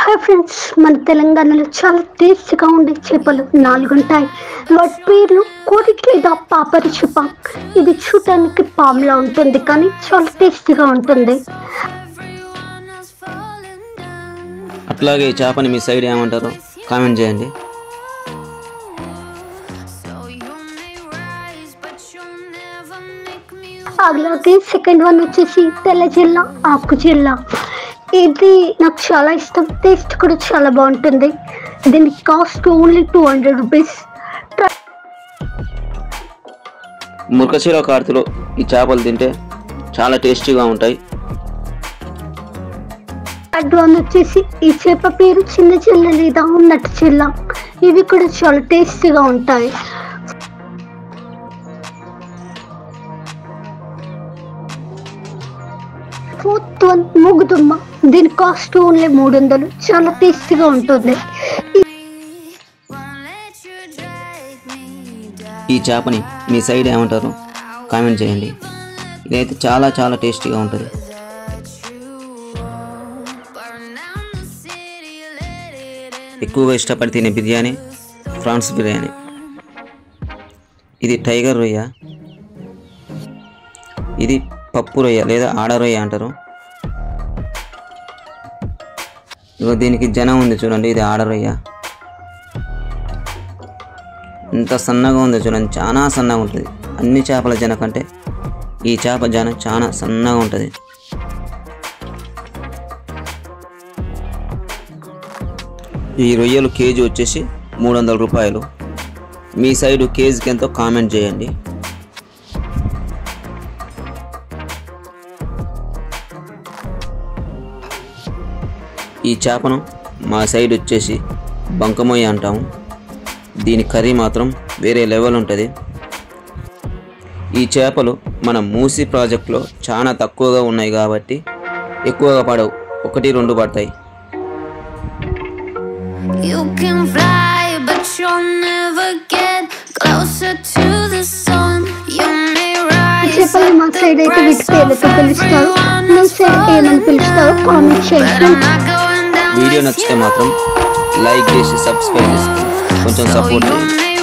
Hi friends, మన తెలంగాణలో చాలా టేస్టీగా ఉండే చేపలు 4 ఉంటాయి. వాటి పేర్లు కోరిక లేదా పాపరి చేప. ఇది చూడటానికి పాములా ఉంటుంది, కానీ చాలా టేస్టీగా ఉంటుంది. అట్లాగే ఈ చేపని మీ సైడ్ ఏమంటారు కామెంట్ చేయండి. అలాగే సెకండ్ వన్ వచ్చేసి తెల్ల జిల్లా, ఆకు జిల్లా. ఇది నాకు చాలా ఇష్టం, టేస్ట్ కూడా చాలా బాగుంటుంది. దీనికి కాస్ట్ ఓన్లీ 200 రూపీస్. మురకశీల కార్తెలో ఈ చేపలు తింటే చాలా టేస్టీగా ఉంటాయి. థర్డ్ వన్ వచ్చేసి ఈ చేప పేరు చిన్న చిల్ల లేదా నట్టు చిల్ల. ఇవి కూడా చాలా టేస్టీగా ఉంటాయి. ఫోర్త్ వన్ మూగుదుమ్మ. దీని కాస్ట్ ఓన్లీ 300. చాలా టేస్టీగా ఉంటుంది. ఈ చేపని మీ సైడ్ ఏమంటారు కామెంట్ చేయండి. ఇదైతే చాలా చాలా టేస్టీగా ఉంటుంది. ఎక్కువగా ఇష్టపడి తినే బిర్యానీ ఫ్రాన్స్ బిర్యానీ. ఇది టైగర్ రొయ్య, ఇది పప్పు రొయ్య లేదా ఆడ రొయ్య అంటారు. ఇగో దీనికి జనం ఉంది చూడండి, ఇది ఆడ రొయ్య. ఇంత సన్నగా ఉంది చూడండి, చాలా సన్నగా ఉంటుంది. అన్ని చేపల జన కంటే ఈ చేప జన చాలా సన్నగా ఉంటుంది. ఈ రొయ్యలు కేజీ వచ్చేసి 300 రూపాయలు. మీ సైడు కేజీకి ఎంతో కామెంట్ చేయండి. ఈ చేపను మా సైడ్ వచ్చేసి బంకమొయ్య అంటాము. దీని కర్రీ మాత్రం వేరే లెవెల్ ఉంటుంది. ఈ చేపలు మన మూసి ప్రాజెక్టులో చాలా తక్కువగా ఉన్నాయి కాబట్టి ఎక్కువగా పడవు, 1-2 పడతాయి. చేపలు మా సైడ్ అయితే వీటి పేర్లతో పిలుస్తారు. మీ సైడ్ ఏమని పిలుస్తారో కామెంట్ చేయండి. వీడియో నచ్చితే మాత్రం లైక్ చేసి సబ్స్క్రైబ్ చేసి కొంచెం సపోర్ట్ చేయండి.